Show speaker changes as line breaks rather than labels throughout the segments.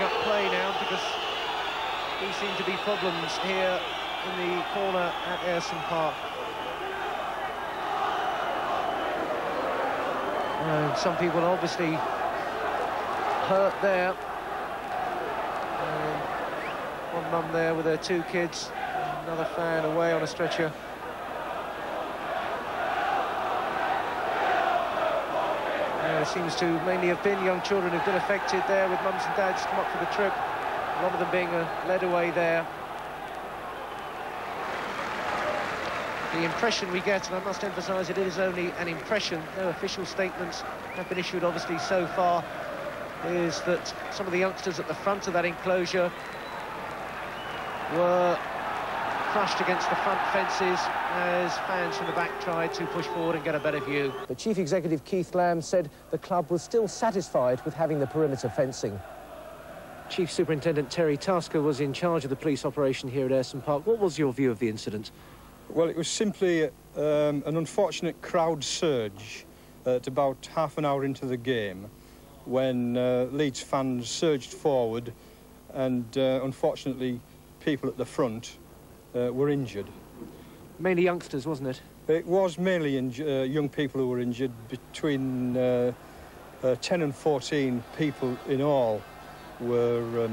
up play now, because these seem to be problems here in the corner at Ayresome Park. Some people obviously hurt there. One mum there with her 2 kids, another fan away on a stretcher. There seems to mainly have been young children who've been affected there, with mums and dads come up for the trip. A lot of them being led away there. The impression we get, and I must emphasise it is only an impression, no official statements have been issued obviously so far, is that some of the youngsters at the front of that enclosure were crushed against the front fences as fans from the back tried to push forward and get a better view. But Chief Executive Keith Lamb said the club was still satisfied with having the perimeter fencing. Chief Superintendent Terry Tasker was in charge of the police operation here at Ayresome Park. What was your view of the incident?
Well, it was simply an unfortunate crowd surge at about half an hour into the game, when Leeds fans surged forward and unfortunately people at the front were injured.
Mainly youngsters, wasn't it?
It was mainly young people who were injured. Between 10 and 14 people in all were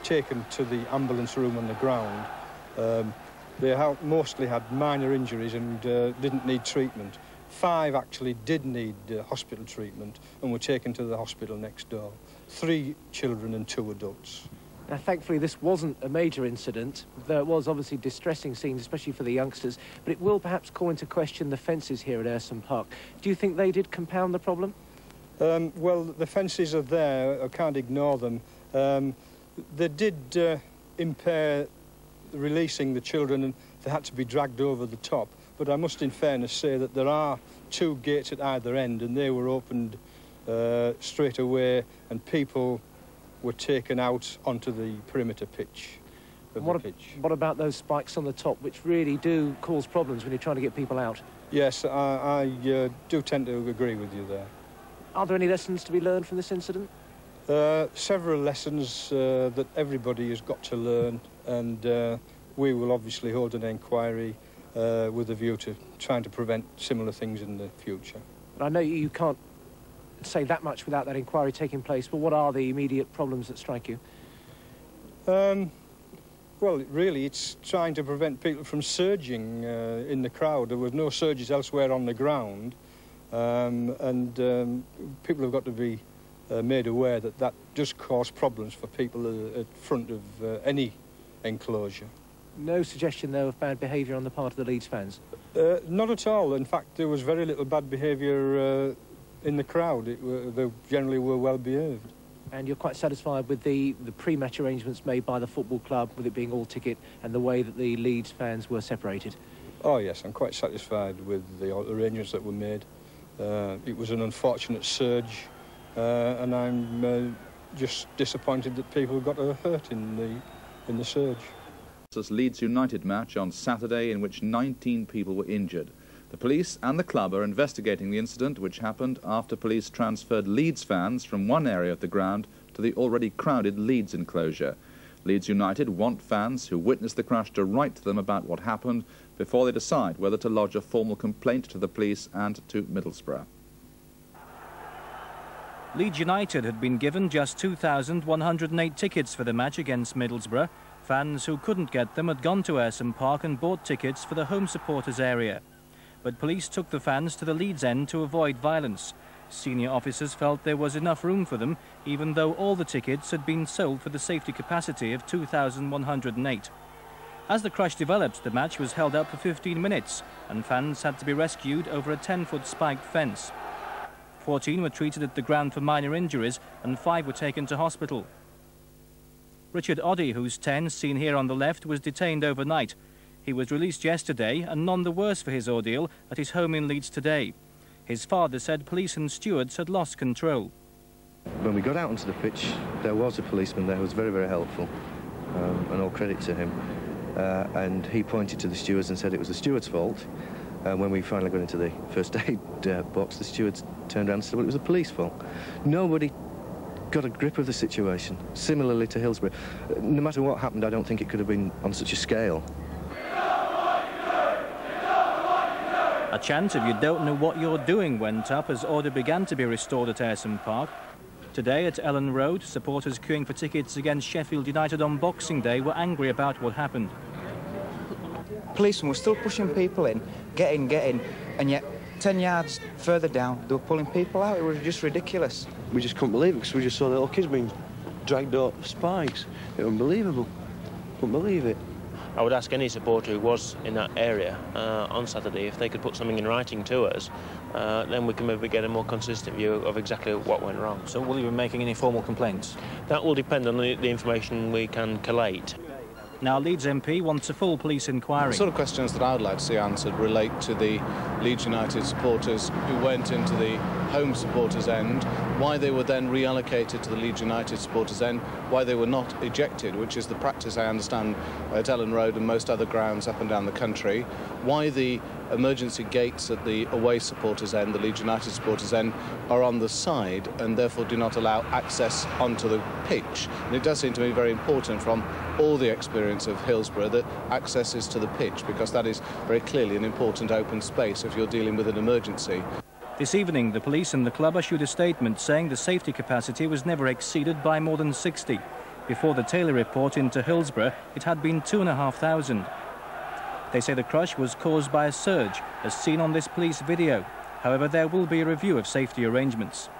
taken to the ambulance room on the ground. They mostly had minor injuries and didn't need treatment. 5 actually did need hospital treatment and were taken to the hospital next door. 3 children and 2 adults.
Now, thankfully, this wasn't a major incident. There was obviously distressing scenes, especially for the youngsters, but it will perhaps call into question the fences here at Ayresome Park. Do you think they did compound the problem?
Well, the fences are there. I can't ignore them. They did impair releasing the children, and they had to be dragged over the top. But I must, in fairness, say that there are 2 gates at either end, and they were opened straight away, and people were taken out onto the perimeter pitch.
What about those spikes on the top, which really do cause problems when you're trying to get people out?
Yes, I do tend to agree with you there.
Are there any lessons to be learned from this incident?
Several lessons that everybody has got to learn, and we will obviously hold an inquiry with a view to trying to prevent similar things in the future.
I know you can't say that much without that inquiry taking place, but what are the immediate problems that strike you?
Well, really, it's trying to prevent people from surging in the crowd. There was no surges elsewhere on the ground, and people have got to be made aware that that does cause problems for people at front of any enclosure. No
suggestion, though, of bad behaviour on the part of the Leeds fans?
Not at all. In fact, there was very little bad behaviour in the crowd. They generally were well behaved.
And you're quite satisfied with the pre-match arrangements made by the football club, with it being all ticket, and the way that the Leeds fans were separated?
Oh yes, I'm quite satisfied with the arrangements that were made. It was an unfortunate surge, and I'm just disappointed that people got hurt in the surge.
This Leeds United match on Saturday, in which 19 people were injured. The police and the club are investigating the incident, which happened after police transferred Leeds fans from one area of the ground to the already crowded Leeds enclosure. Leeds United want fans who witnessed the crash to write to them about what happened before they decide whether to lodge a formal complaint to the police and to Middlesbrough.
Leeds United had been given just 2,108 tickets for the match against Middlesbrough. Fans who couldn't get them had gone to Ayresome Park and bought tickets for the home supporters area. But police took the fans to the Leeds end to avoid violence. Senior officers felt there was enough room for them, even though all the tickets had been sold for the safety capacity of 2,108. As the crash developed, the match was held up for 15 minutes, and fans had to be rescued over a 10-foot spiked fence. 14 were treated at the ground for minor injuries, and 5 were taken to hospital. Richard Oddy, who's 10, seen here on the left, was detained overnight. He was released yesterday and none the worse for his ordeal at his home in Leeds today. His father said police and stewards had lost control.
When we got out onto the pitch, there was a policeman there who was very, very helpful, and all credit to him. And he pointed to the stewards and said it was the steward's fault. And when we finally got into the first aid box, the stewards turned around and said, well, it was the police fault. Nobody got a grip of the situation, similarly to Hillsborough. No matter what happened, I don't think it could have been on such a scale.
A chant of "You don't know what you're doing" went up as order began to be restored at Ayresome Park. Today at Ellen Road, supporters queuing for tickets against Sheffield United on Boxing Day were angry about what happened.
Policemen were still pushing people in, get in, and yet 10 yards further down, they were pulling people out. It was just ridiculous.
We just couldn't believe it, because we just saw little kids being dragged up spikes. It was unbelievable. Couldn't believe it.
I would ask any supporter who was in that area on Saturday if they could put something in writing to us, then we can maybe get a more consistent view of exactly what went wrong.
So will you be making any formal complaints?
That will depend on the information we can collate.
Now Leeds MP wants a full police inquiry.
The sort of questions that I would like to see answered relate to the Leeds United supporters who went into the home supporters end, why they were then reallocated to the Leeds United supporters end, why they were not ejected, which is the practice I understand at Ellen Road and most other grounds up and down the country, why the emergency gates at the away supporters end, the Leeds United supporters end, are on the side and therefore do not allow access onto the pitch. And it does seem to me very important from all the experience of Hillsborough that access is to the pitch, because that is very clearly an important open space if you're dealing with an emergency.
This evening, the police and the club issued a statement saying the safety capacity was never exceeded by more than 60. Before the Taylor report into Hillsborough, it had been 2,500. They say the crush was caused by a surge, as seen on this police video. However, there will be a review of safety arrangements.